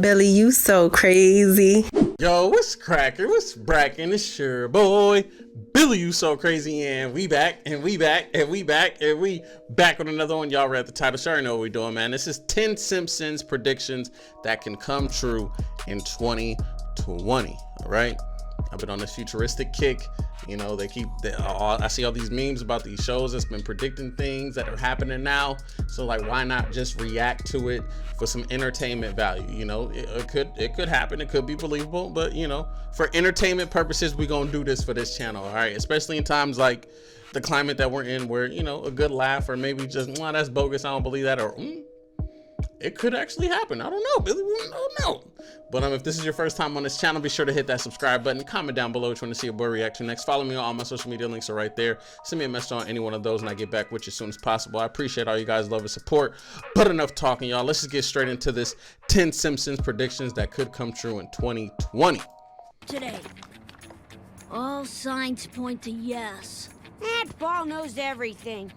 Billy, you so crazy. Yo, what's cracking? What's bracking? It's your boy, Billy, you so crazy, and we back, and we back, and we back, and we back with another one. Y'all read the title, sure know what we're doing, man. This is 10 Simpsons predictions that can come true in 2020, all right? I've been on this futuristic kick. You know, I see all these memes about these shows that's been predicting things that are happening now. So like, why not just react to it for some entertainment value? You know, it could happen. It could be believable, but you know, for entertainment purposes, we're going to do this for this channel. All right. Especially in times like the climate that we're in, where, you know, a good laugh, or maybe just, that's bogus, I don't believe that, or it could actually happen. I don't know, Billy. I don't know. But if this is your first time on this channel, be sure to hit that subscribe button. Comment down below which one to see a boy react to next. Follow me on all my social media links are right there. Send me a message on any one of those and I get back with you as soon as possible. I appreciate all you guys' love and support. But enough talking, y'all. Let's just get straight into this 10 Simpsons predictions that could come true in 2020. Today, all signs point to yes. That ball knows everything.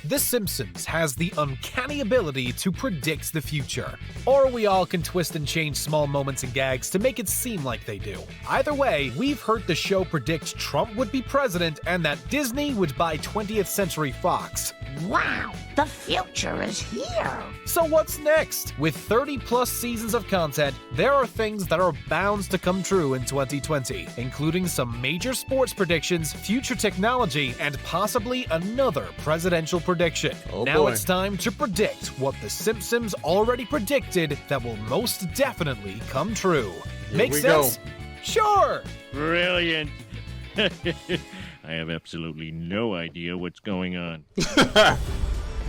The Simpsons has the uncanny ability to predict the future. Or we all can twist and change small moments and gags to make it seem like they do. Either way, we've heard the show predict Trump would be president and that Disney would buy 20th Century Fox. Wow, the future is here! So what's next? With 30+ seasons of content, there are things that are bound to come true in 2020, including some major sports predictions, future technology, and possibly another presidential prediction. Now it's time to predict what The Simpsons already predicted that will most definitely come true. Make sense? Sure! Brilliant! I have absolutely no idea what's going on.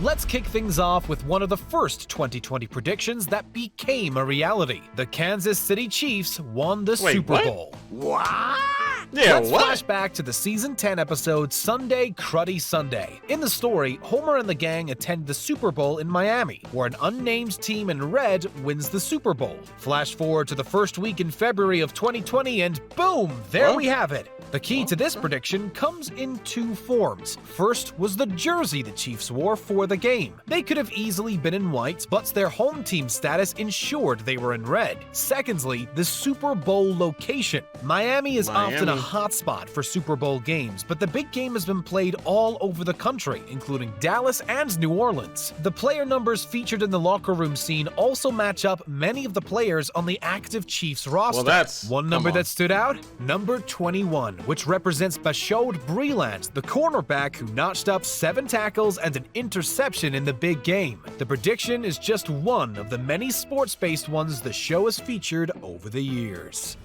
Let's kick things off with one of the first 2020 predictions that became a reality. The Kansas City Chiefs won the Super Bowl. What? Yeah, Let's flash back to the season 10 episode Sunday Cruddy Sunday. In the story, Homer and the gang attend the Super Bowl in Miami, where an unnamed team in red wins the Super Bowl. Flash forward to the first week in February of 2020 and boom, there we have it. The key to this prediction comes in two forms. First was the jersey the Chiefs wore for the game. They could have easily been in white, but their home team status ensured they were in red. Secondly, the Super Bowl location. Miami is often a hotspot for Super Bowl games, but the big game has been played all over the country, including Dallas and New Orleans. The player numbers featured in the locker room scene also match up many of the players on the active Chiefs roster. One number that stood out? Number 21, which represents Bashaud Breeland, the cornerback who notched up 7 tackles and an interception in the big game. The prediction is just one of the many sports-based ones the show has featured over the years.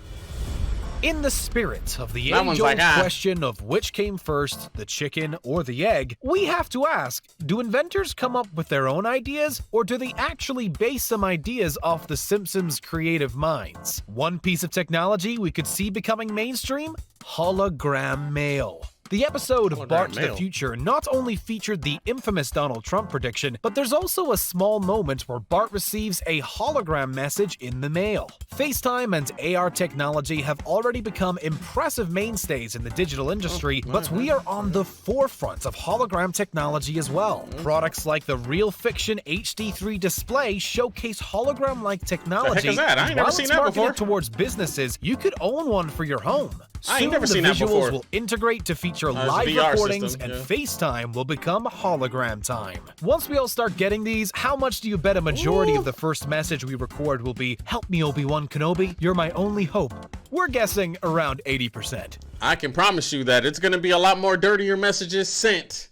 In the spirit of the age-old question of which came first, the chicken or the egg, we have to ask, do inventors come up with their own ideas, or do they actually base some ideas off the Simpsons' creative minds? One piece of technology we could see becoming mainstream? Hologram mail. The episode of Bart to the Future not only featured the infamous Donald Trump prediction, but there's also a small moment where Bart receives a hologram message in the mail. FaceTime and AR technology have already become impressive mainstays in the digital industry, but we are on the forefront of hologram technology as well. Products like the Real Fiction HD3 display showcase hologram-like technology. I ain't never seen that before. Towards businesses, you could own one for your home. I ain't never seen that before. Visuals will integrate to feature live VR recordings, system, and FaceTime will become hologram time. Once we all start getting these, how much do you bet a majority of the first message we record will be, "Help me, Obi-Wan Kenobi, you're my only hope"? We're guessing around 80%. I can promise you that it's going to be a lot more dirtier messages sent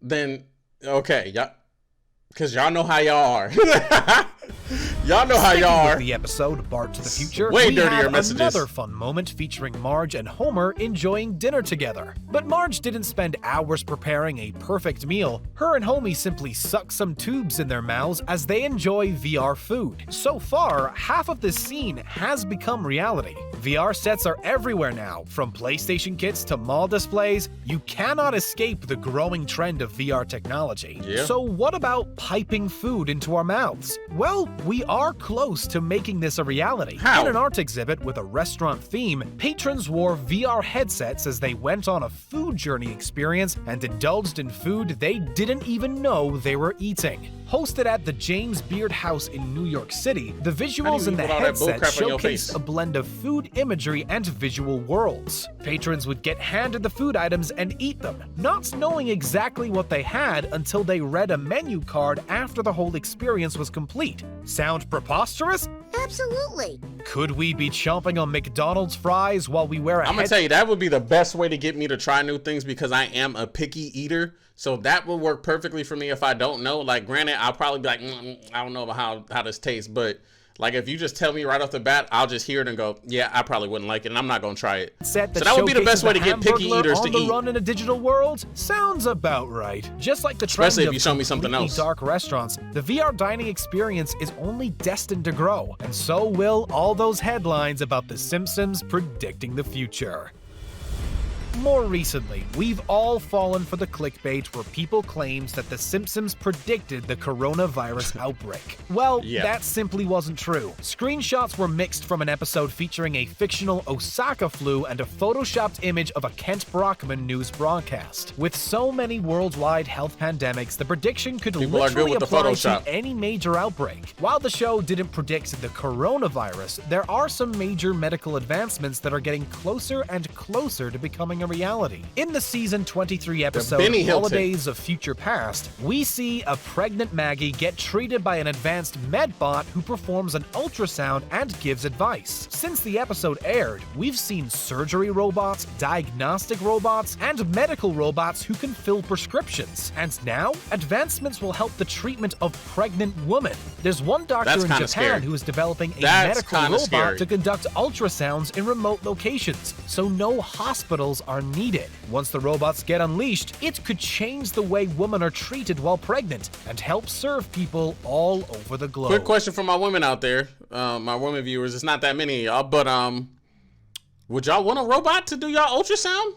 than, because y'all know how y'all are. Y'all know how y'all are. The episode Bart to the Future, way we dirtier have messages. Another fun moment featuring Marge and Homer enjoying dinner together. But Marge didn't spend hours preparing a perfect meal. Her and Homie simply suck some tubes in their mouths as they enjoy VR food. So far, half of this scene has become reality. VR sets are everywhere now, from PlayStation kits to mall displays. You cannot escape the growing trend of VR technology. So what about piping food into our mouths? Well, we are close to making this a reality. How? In an art exhibit with a restaurant theme, patrons wore VR headsets as they went on a food journey experience and indulged in food they didn't even know they were eating. Hosted at the James Beard House in New York City, the visuals in the headset showcased a blend of food imagery and visual worlds. Patrons would get handed the food items and eat them, not knowing exactly what they had until they read a menu card after the whole experience was complete. Sound preposterous? Absolutely. Could we be chomping on McDonald's fries while we wear a I'm gonna tell you, that would be the best way to get me to try new things because I am a picky eater. So that will work perfectly for me if I don't know. Like, granted, I'll probably be like, I don't know about how this tastes, but like if you just tell me right off the bat, I'll just hear it and go, yeah, I probably wouldn't like it, and I'm not gonna try it. So that would be the best way to get picky eaters to eat. Run in a digital world sounds about right. Just like the trend especially if you show me something else. Dark restaurants, the VR dining experience is only destined to grow, and so will all those headlines about The Simpsons predicting the future. More recently, we've all fallen for the clickbait where people claim that The Simpsons predicted the coronavirus outbreak. Well, that simply wasn't true. Screenshots were mixed from an episode featuring a fictional Osaka flu and a photoshopped image of a Kent Brockman news broadcast. With so many worldwide health pandemics, the prediction could literally apply to any major outbreak. While the show didn't predict the coronavirus, there are some major medical advancements that are getting closer and closer to becoming a reality. In the season 23 episode Holidays of Future Past, we see a pregnant Maggie get treated by an advanced medbot who performs an ultrasound and gives advice. Since the episode aired, we've seen surgery robots, diagnostic robots, and medical robots who can fill prescriptions. And now, advancements will help the treatment of pregnant women. There's one doctor in Japan who is developing a medical robot to conduct ultrasounds in remote locations, so no hospitals are needed. Once the robots get unleashed, it could change the way women are treated while pregnant and help serve people all over the globe. Quick question for my women out there, my women viewers. It's not that many of y'all, but would y'all want a robot to do y'all ultrasound?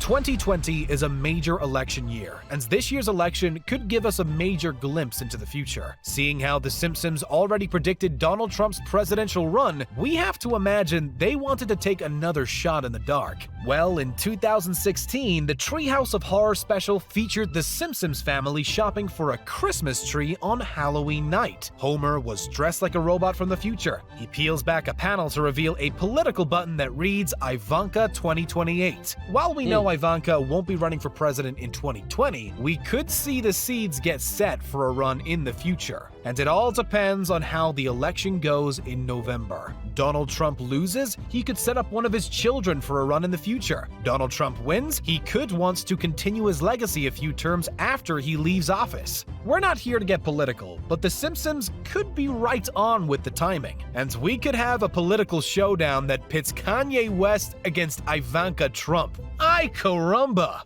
2020 is a major election year, and this year's election could give us a major glimpse into the future. Seeing how The Simpsons already predicted Donald Trump's presidential run, we have to imagine they wanted to take another shot in the dark. Well, in 2016, the Treehouse of Horror special featured the Simpsons family shopping for a Christmas tree on Halloween night. Homer was dressed like a robot from the future. He peels back a panel to reveal a political button that reads Ivanka 2028. While we know Ivanka won't be running for president in 2020, we could see the seeds get set for a run in the future. And it all depends on how the election goes in November. Donald Trump loses, he could set up one of his children for a run in the future. Donald Trump wins, he could want to continue his legacy a few terms after he leaves office. We're not here to get political, but The Simpsons could be right on with the timing. And we could have a political showdown that pits Kanye West against Ivanka Trump. Ay caramba!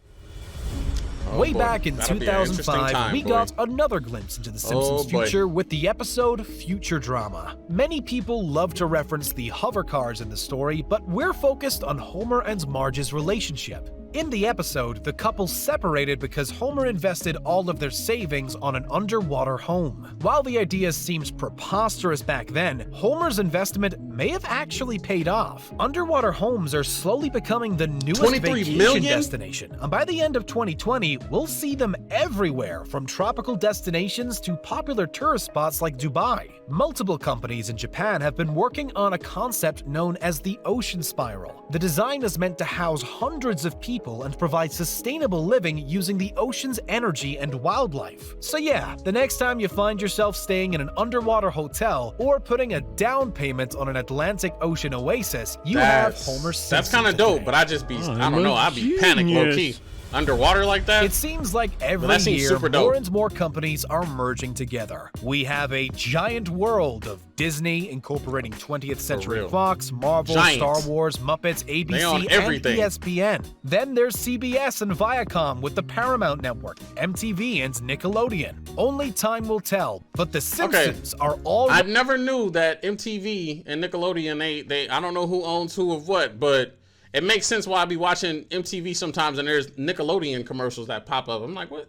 Way back in 2005, we got another glimpse into The Simpsons' future with the episode Future Drama. Many people love to reference the hover cars in the story, but we're focused on Homer and Marge's relationship. In the episode, the couple separated because Homer invested all of their savings on an underwater home. While the idea seems preposterous back then, Homer's investment may have actually paid off. Underwater homes are slowly becoming the newest vacation destination, and by the end of 2020, we'll see them everywhere, from tropical destinations to popular tourist spots like Dubai. Multiple companies in Japan have been working on a concept known as the Ocean Spiral. The design is meant to house hundreds of people and provide sustainable living using the ocean's energy and wildlife. So yeah, the next time you find yourself staying in an underwater hotel or putting a down payment on an Atlantic Ocean oasis, you have Homer Simpson. That's kind of dope, but I just be, I don't know, I'd be panicked low-key. Underwater like that? It seems like every year more and more companies are merging together. We have a giant world of Disney incorporating 20th Century Fox, Marvel, Star Wars, Muppets, ABC, and ESPN. Then there's CBS and Viacom with the Paramount Network, MTV, and Nickelodeon. Only time will tell, but The Simpsons are all... I never knew that MTV and Nickelodeon, they I don't know who owns who of what, but it makes sense why I be watching MTV sometimes and there's Nickelodeon commercials that pop up. I'm like, what?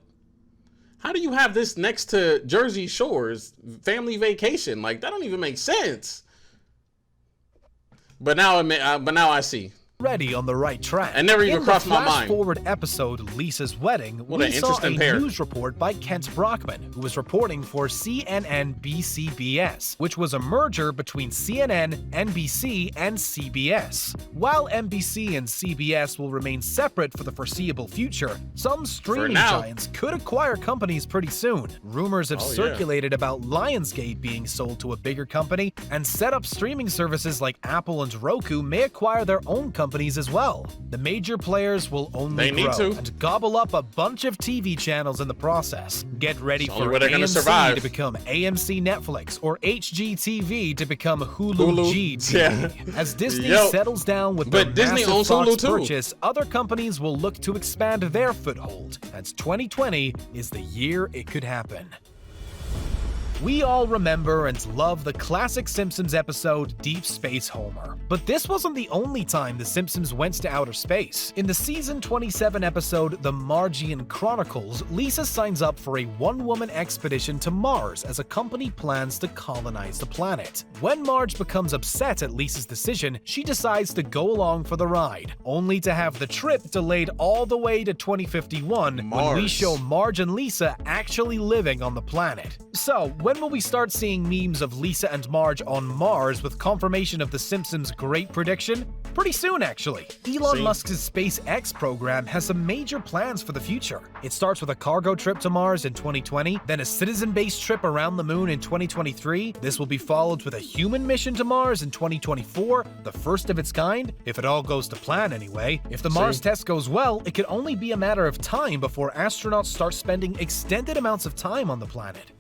How do you have this next to Jersey Shore's family vacation? Like, that don't even make sense. But now I see. Already on the right track. It never even crossed my mind. In the flash-forward episode Lisa's Wedding, we saw a news report by Kent Brockman, who was reporting for CNN-BCBS, which was a merger between CNN, NBC, and CBS. While NBC and CBS will remain separate for the foreseeable future, some streaming giants could acquire companies pretty soon. Rumors have circulated about Lionsgate being sold to a bigger company, and set-up streaming services like Apple and Roku may acquire their own companies as well. The major players will only grow and gobble up a bunch of TV channels in the process. Get ready for AMC to become AMC Netflix or HGTV to become Hulu GTV. As Disney settles down with their massive Fox purchase, other companies will look to expand their foothold, as 2020 is the year it could happen. We all remember and love the classic Simpsons episode Deep Space Homer. But this wasn't the only time the Simpsons went to outer space. In the season 27 episode The Margian Chronicles, Lisa signs up for a one-woman expedition to Mars as a company plans to colonize the planet. When Marge becomes upset at Lisa's decision, she decides to go along for the ride, only to have the trip delayed all the way to 2051 when we show Marge and Lisa actually living on the planet. So, when will we start seeing memes of Lisa and Marge on Mars with confirmation of the Simpsons' great prediction? Pretty soon, actually. Elon Musk's SpaceX program has some major plans for the future. It starts with a cargo trip to Mars in 2020, then a citizen-based trip around the moon in 2023. This will be followed with a human mission to Mars in 2024, the first of its kind, if it all goes to plan anyway. If the Mars test goes well, it could only be a matter of time before astronauts start spending extended amounts of time on the planet.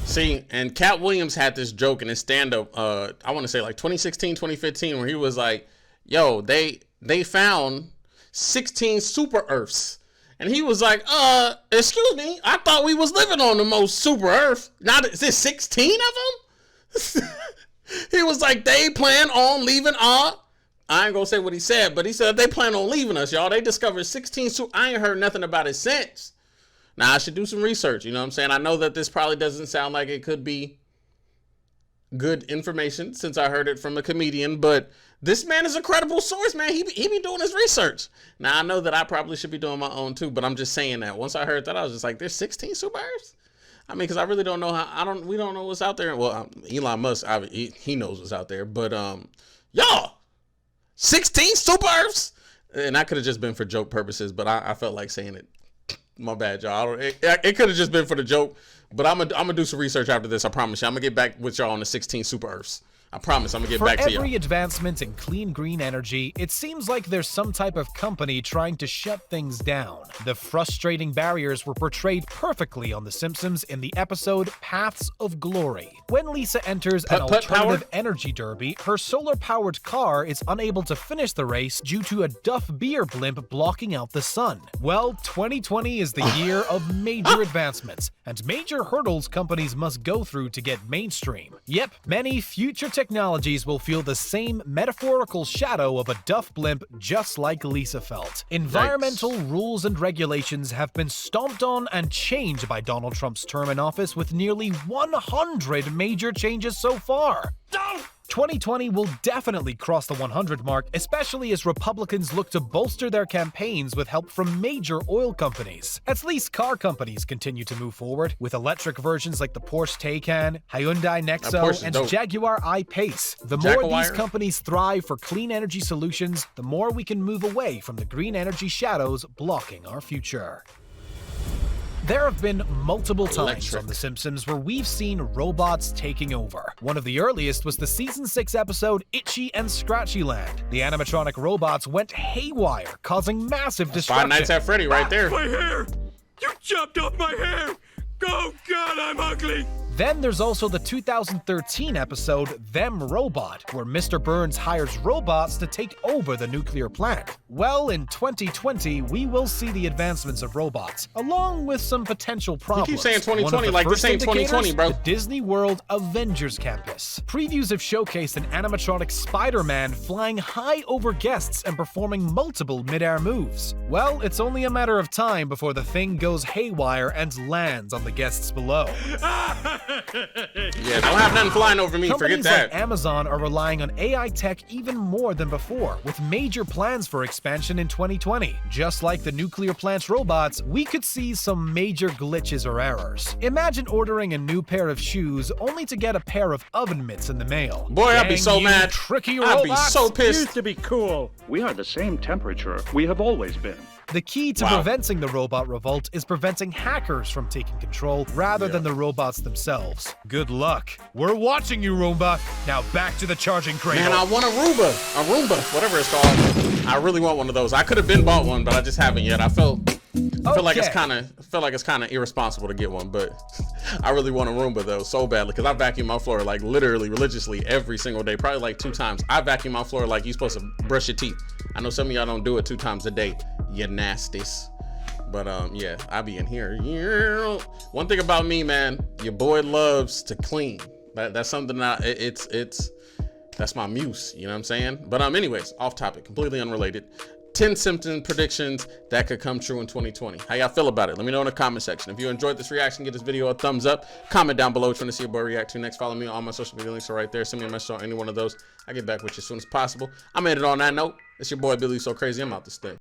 See, and Cat Williams had this joke in his stand-up, I want to say like 2016, 2015, where he was like, yo, they found 16 super Earths. And he was like, excuse me, I thought we was living on the most super Earth. Now, is there 16 of them? He was like, they plan on leaving I ain't gonna say what he said, but he said they plan on leaving us, y'all. They discovered 16 I ain't heard nothing about it since. Now, I should do some research, you know what I'm saying? I know that this probably doesn't sound like it could be good information since I heard it from a comedian, but this man is a credible source, man. He be doing his research. Now, I know that I probably should be doing my own too, but I'm just saying that. Once I heard that, I was just like, there's 16 super Earths? I mean, because I really don't know we don't know what's out there. Well, Elon Musk, he knows what's out there, but y'all, 16 super Earths? And that could have just been for joke purposes, but I felt like saying it. My bad, y'all. It could have just been for the joke, but I'm gonna do some research after this. I promise you. I'm gonna get back with y'all on the 16 super Earths. I promise I'm gonna get back to you. For every advancement in clean green energy, it seems like there's some type of company trying to shut things down. The frustrating barriers were portrayed perfectly on The Simpsons in the episode Paths of Glory. When Lisa enters an alternative energy derby, her solar-powered car is unable to finish the race due to a Duff beer blimp blocking out the sun. Well, 2020 is the year of major advancements, and major hurdles companies must go through to get mainstream. Yep, many future technologies will feel the same metaphorical shadow of a Duff blimp just like Lisa felt. Environmental rules and regulations have been stomped on and changed by Donald Trump's term in office with nearly 100 major changes so far. 2020 will definitely cross the 100 mark, especially as Republicans look to bolster their campaigns with help from major oil companies. At least car companies continue to move forward, with electric versions like the Porsche Taycan, Hyundai Nexo, and Jaguar I-Pace. The more these companies thrive for clean energy solutions, the more we can move away from the green energy shadows blocking our future. There have been multiple times on The Simpsons where we've seen robots taking over. One of the earliest was the Season 6 episode Itchy and Scratchy Land. The animatronic robots went haywire, causing massive destruction. Five Nights at Freddy right there. My hair! You chopped off my hair! Oh God, I'm ugly! Then there's also the 2013 episode Them Robot, where Mr. Burns hires robots to take over the nuclear plant. Well, in 2020, we will see the advancements of robots, along with some potential problems. You keep saying One of 2020 the like this first ain't 2020, indicators, bro. The Disney World Avengers Campus. Previews have showcased an animatronic Spider-Man flying high over guests and performing multiple mid-air moves. Well, it's only a matter of time before the thing goes haywire and lands on the guests below. Yeah, don't have nothing flying over me. Forget Companies that. like Amazon are relying on AI tech even more than before, with major plans for expansion in 2020. Just like the nuclear plant's robots, we could see some major glitches or errors. Imagine ordering a new pair of shoes only to get a pair of oven mitts in the mail. Boy, I'd be Dang so you, mad. Tricky I'd be robots. so pissed. Used to be cool. We are the same temperature we have always been. The key to Wow. preventing the robot revolt is preventing hackers from taking control rather than the robots themselves. Good luck. We're watching you, Roomba. Now back to the charging cradle. Man, I want a Roomba, whatever it's called. I really want one of those. I could have been bought one, but I just haven't yet. I feel like it's kind of irresponsible to get one, but I really want a Roomba though so badly because I vacuum my floor like literally religiously every single day, probably like 2 times. I vacuum my floor like you're supposed to brush your teeth. I know some of y'all don't do it 2 times a day, you nasties. But yeah, I be in here. One thing about me, man, your boy loves to clean. That's something that that's my muse. You know what I'm saying? But anyways, off topic, completely unrelated. 10 Simpsons predictions that could come true in 2020. How y'all feel about it? Let me know in the comment section. If you enjoyed this reaction, give this video a thumbs up. Comment down below what you want to see a boy react to next. Follow me on all my social media links are right there. Send me a message on any one of those. I'll get back with you as soon as possible. I'm ended on that note. It's your boy Billy So Crazy. I'm out this day.